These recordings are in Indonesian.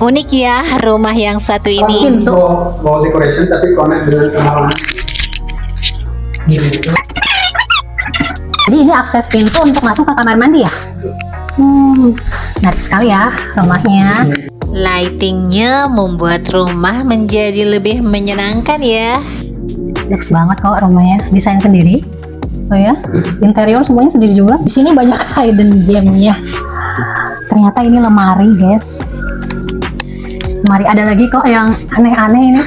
Unik ya rumah yang satu ini. Pintu wall decoration tapi connect dengan kamar mandi. Jadi ini akses pintu untuk masuk ke kamar mandi ya? Menarik sekali ya rumahnya. Lightingnya membuat rumah menjadi lebih menyenangkan ya. Lux banget kok rumahnya, desain sendiri. Oh ya, interior semuanya sendiri juga. Di sini banyak hidden gem-nya. Ternyata ini lemari, guys. Lemari ada lagi kok yang aneh-aneh ini.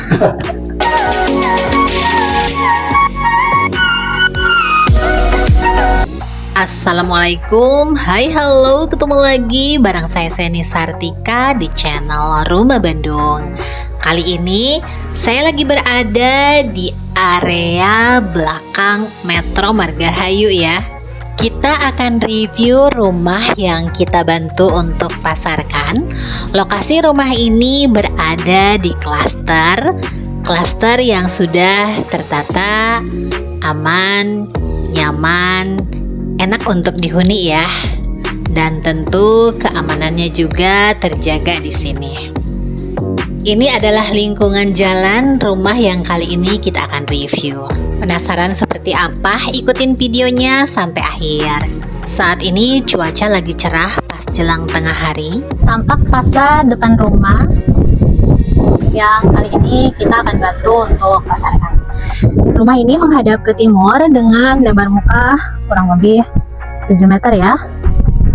Assalamualaikum, hai halo, ketemu lagi bareng saya Seni Sartika di channel Rumah Bandung. Kali ini saya lagi berada di area belakang Metro Margahayu ya. Kita akan review rumah yang kita bantu untuk pasarkan. Lokasi rumah ini berada di klaster yang sudah tertata, aman, nyaman, enak untuk dihuni ya, dan tentu keamanannya juga terjaga di sini. Ini adalah lingkungan jalan rumah yang kali ini kita akan review. Penasaran seperti apa? Ikutin videonya sampai akhir. Saat ini cuaca lagi cerah pas jelang tengah hari. Tampak fasad depan rumah yang kali ini kita akan bantu untuk pasarkan. Rumah ini menghadap ke timur dengan lebar muka kurang lebih 7 meter ya.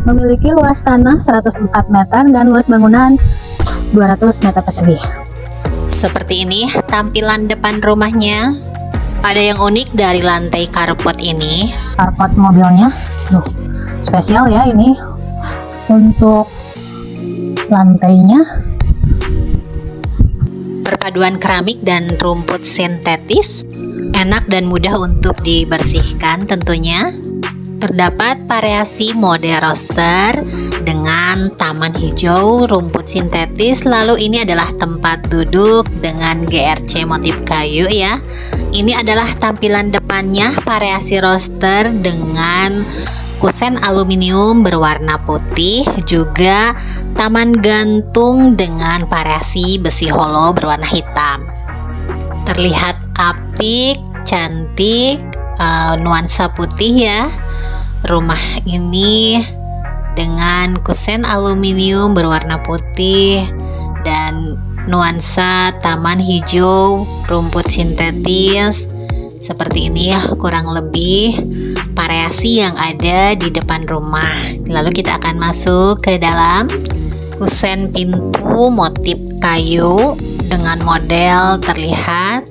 Memiliki luas tanah 104 meter dan luas bangunan 200 meter persegi. Seperti ini tampilan depan rumahnya. Ada yang unik dari lantai carport ini. Carport mobilnya, spesial ya ini untuk lantainya. Perpaduan keramik dan rumput sintetis, enak dan mudah untuk dibersihkan tentunya. Terdapat variasi mode roster dengan taman hijau, rumput sintetis, lalu ini adalah tempat duduk dengan GRC motif kayu ya. Ini adalah tampilan depannya, variasi roster dengan kusen aluminium berwarna putih, juga taman gantung dengan variasi besi holo berwarna hitam. Terlihat apik, cantik, nuansa putih ya. Rumah ini dengan kusen aluminium berwarna putih dan nuansa taman hijau, rumput sintetis. Seperti ini ya kurang lebih variasi yang ada di depan rumah. Lalu kita akan masuk ke dalam. Kusen pintu motif kayu dengan model terlihat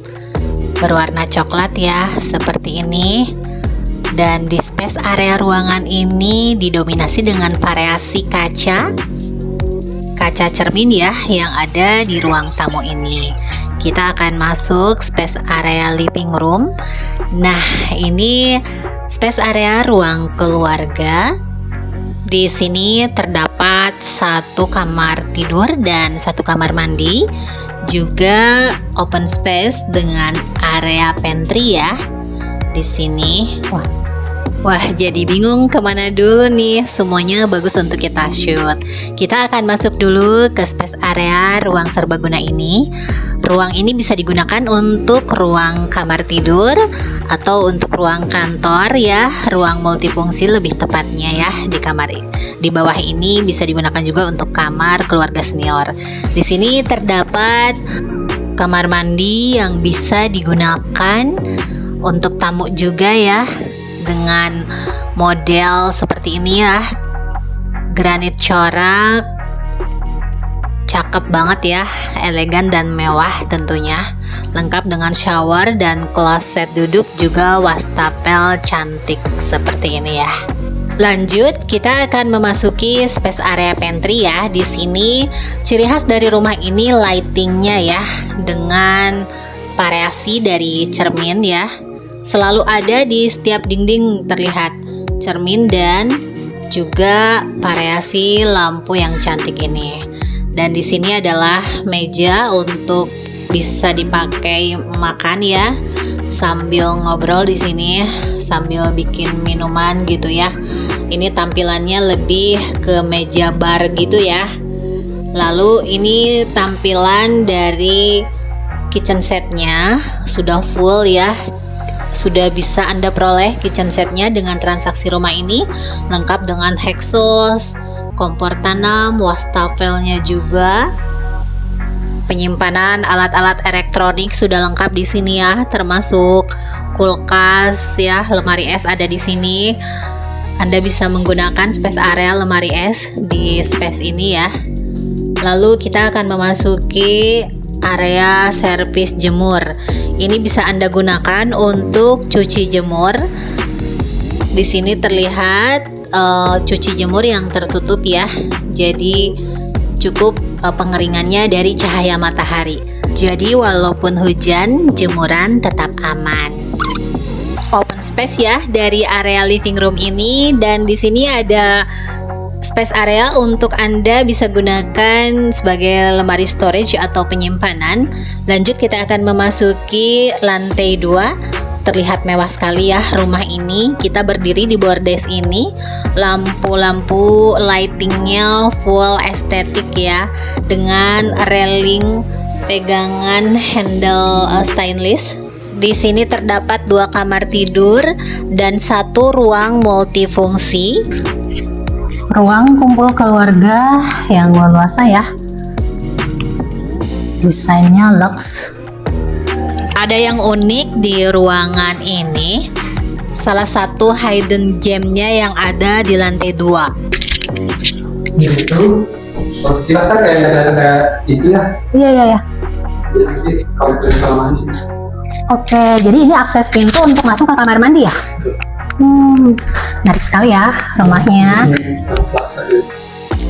berwarna coklat ya, seperti ini. Dan di space area ruangan ini didominasi dengan variasi kaca cermin ya yang ada di ruang tamu ini. Kita akan masuk space area living room. Nah, ini space area ruang keluarga. Di sini terdapat satu kamar tidur dan satu kamar mandi, juga open space dengan area pantry ya. Di sini, wah jadi bingung kemana dulu nih. Semuanya bagus untuk kita shoot. Kita akan masuk dulu ke space area ruang serbaguna ini. Ruang ini bisa digunakan untuk ruang kamar tidur atau untuk ruang kantor ya, ruang multifungsi lebih tepatnya ya. Di bawah ini bisa digunakan juga untuk kamar keluarga senior. Di sini terdapat kamar mandi yang bisa digunakan untuk tamu juga ya, dengan model seperti ini ya, granit corak, cakep banget ya, elegan dan mewah tentunya, lengkap dengan shower dan kloset duduk juga wastafel cantik seperti ini ya. Lanjut, kita akan memasuki space area pantry ya. Di sini ciri khas dari rumah ini lightingnya ya, dengan variasi dari cermin ya. Selalu ada di setiap dinding terlihat cermin dan juga variasi lampu yang cantik ini. Dan di sini adalah meja untuk bisa dipakai makan ya, sambil ngobrol di sini, sambil bikin minuman gitu ya. Ini tampilannya lebih ke meja bar gitu ya. Lalu ini tampilan dari kitchen setnya, sudah full ya. Sudah bisa Anda peroleh kitchen setnya dengan transaksi rumah ini, lengkap dengan exhaust, kompor tanam, wastafelnya juga. Penyimpanan alat-alat elektronik sudah lengkap di sini ya, termasuk kulkas ya, lemari es ada di sini. Anda bisa menggunakan space area lemari es di space ini ya. Lalu kita akan memasuki area servis jemur. Ini bisa Anda gunakan untuk cuci jemur. Di sini terlihat cuci jemur yang tertutup ya. Jadi cukup pengeringannya dari cahaya matahari. Jadi walaupun hujan, jemuran tetap aman. Open space ya dari area living room ini, dan di sini ada space area untuk Anda bisa gunakan sebagai lemari storage atau penyimpanan. Lanjut kita akan memasuki lantai 2. Terlihat mewah sekali ya rumah ini. Kita berdiri di bordes ini. Lampu-lampu lightingnya full estetik ya, dengan railing pegangan handle stainless. Di sini terdapat 2 kamar tidur dan 1 ruang multifungsi. Ruang kumpul keluarga yang luasa ya. Desainnya luxe. Ada yang unik di ruangan ini. Salah satu hidden gemnya yang ada di lantai 2. Gitu. Kalau sekilas kan kayak ada itu ya. Iya. Jadi kalau mandi sih. Oke, jadi ini akses pintu untuk masuk ke kamar mandi ya? Menarik sekali ya rumahnya.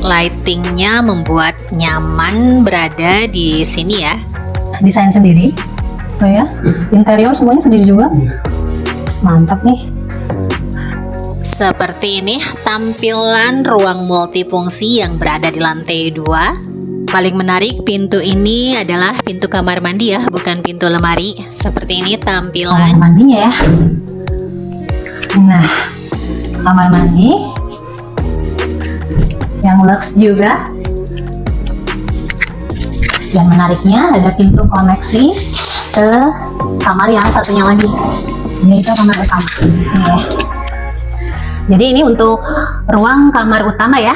Lightingnya membuat nyaman berada di sini ya. Desain sendiri, oh ya. Interior semuanya sendiri juga. Mantap nih. Seperti ini tampilan ruang multifungsi yang berada di lantai 2. Paling menarik pintu ini adalah pintu kamar mandi ya, bukan pintu lemari. Seperti ini tampilan kamar mandinya ya. Nah, kamar mandi yang luxe juga. Yang menariknya ada pintu koneksi ke kamar yang satunya lagi, yaitu kamar utama. Jadi ini untuk ruang kamar utama ya.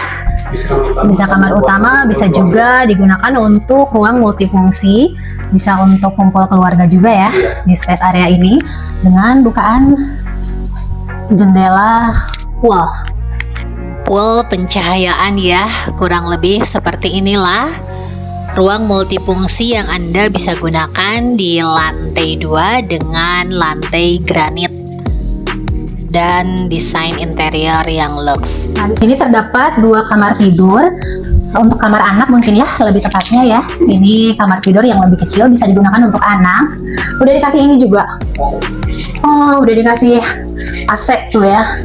Bisa kamar utama, bisa juga digunakan untuk ruang multifungsi, bisa untuk kumpul keluarga juga ya di space area ini dengan bukaan jendela wall pencahayaan ya, kurang lebih seperti inilah ruang multifungsi yang Anda bisa gunakan di lantai 2 dengan lantai granit dan desain interior yang luxe. Nah, di sini terdapat 2 kamar tidur. Untuk kamar anak mungkin ya, lebih tepatnya ya. Ini kamar tidur yang lebih kecil, bisa digunakan untuk anak. Udah dikasih ini juga. Oh, udah dikasih AC tuh ya.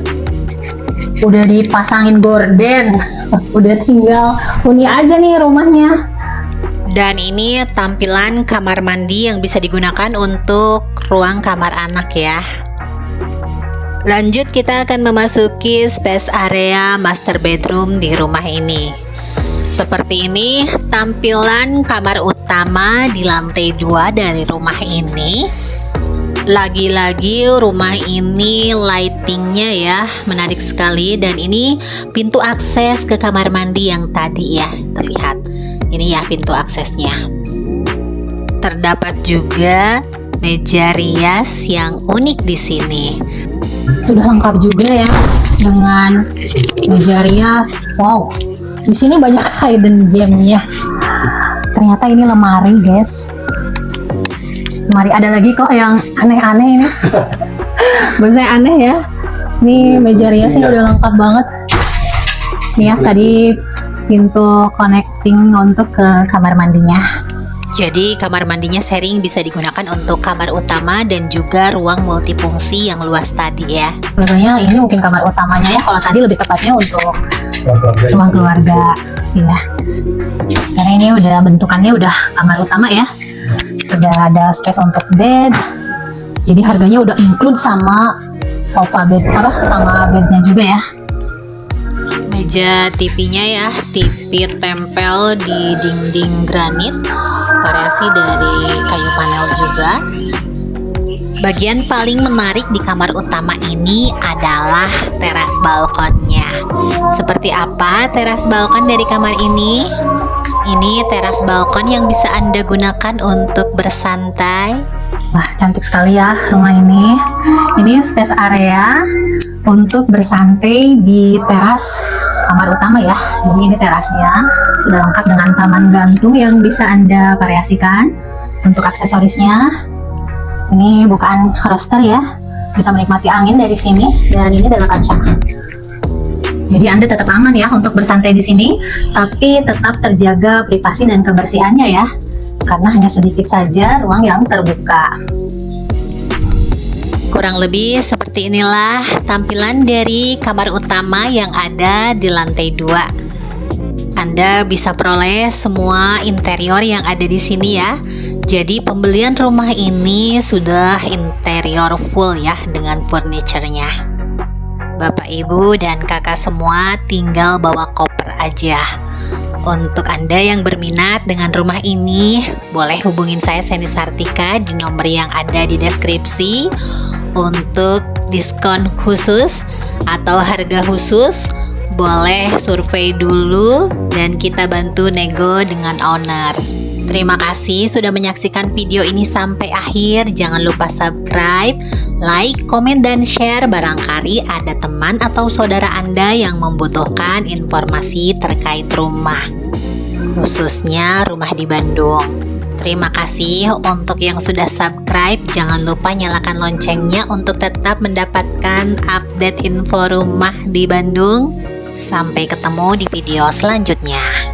Udah dipasangin gorden. Udah tinggal huni aja nih rumahnya. Dan ini tampilan kamar mandi yang bisa digunakan untuk ruang kamar anak ya. Lanjut kita akan memasuki space area master bedroom di rumah ini. Seperti ini tampilan kamar utama di lantai 2 dari rumah ini. Lagi-lagi rumah ini lightingnya ya menarik sekali, dan ini pintu akses ke kamar mandi yang tadi ya terlihat. Ini ya pintu aksesnya. Terdapat juga meja rias yang unik di sini. Sudah lengkap juga ya dengan meja rias. Wow, di sini banyak hidden gem-nya. Ternyata ini lemari, guys. Lemari ada lagi kok yang aneh-aneh ini. Bahasa aneh ya. Ini meja riasnya udah lengkap banget. Nih ya, tadi pintu connecting untuk ke kamar mandinya. Jadi kamar mandinya sharing, bisa digunakan untuk kamar utama dan juga ruang multifungsi yang luas tadi ya. Sebenarnya ini mungkin kamar utamanya ya, kalau tadi lebih tepatnya untuk ruang keluarga ya. Karena ini udah bentukannya udah kamar utama ya. Sudah ada space untuk bed. Jadi harganya udah include sama sofa bed sama bednya juga ya. Meja TV-nya ya, TV tempel di dinding granit, variasi dari kayu panel juga. Bagian paling menarik di kamar utama ini adalah teras balkonnya. Seperti apa teras balkon dari kamar ini? Ini teras balkon yang bisa Anda gunakan untuk bersantai. Wah, cantik sekali ya rumah ini. Ini space area untuk bersantai di teras kamar utama ya. Jadi ini terasnya sudah lengkap dengan taman gantung yang bisa Anda variasikan. Untuk aksesorisnya, ini bukan roster ya, bisa menikmati angin dari sini, dan ini adalah kaca. Jadi Anda tetap aman ya untuk bersantai di sini, tapi tetap terjaga privasi dan kebersihannya ya, karena hanya sedikit saja ruang yang terbuka. Kurang lebih seperti inilah tampilan dari kamar utama yang ada di lantai 2. Anda bisa peroleh semua interior yang ada di sini ya. Jadi pembelian rumah ini sudah interior full ya dengan furniture-nya. Bapak, Ibu, dan kakak semua tinggal bawa koper aja. Untuk Anda yang berminat dengan rumah ini, boleh hubungin saya Sandy Sartika di nomor yang ada di deskripsi untuk diskon khusus atau harga khusus. Boleh survei dulu dan kita bantu nego dengan owner. Terima kasih sudah menyaksikan video ini sampai akhir. Jangan lupa subscribe, like, komen, dan share. Barangkali ada teman atau saudara Anda yang membutuhkan informasi terkait rumah, khususnya rumah di Bandung. Terima kasih untuk yang sudah subscribe. Jangan lupa nyalakan loncengnya untuk tetap mendapatkan update info rumah di Bandung. Sampai ketemu di video selanjutnya.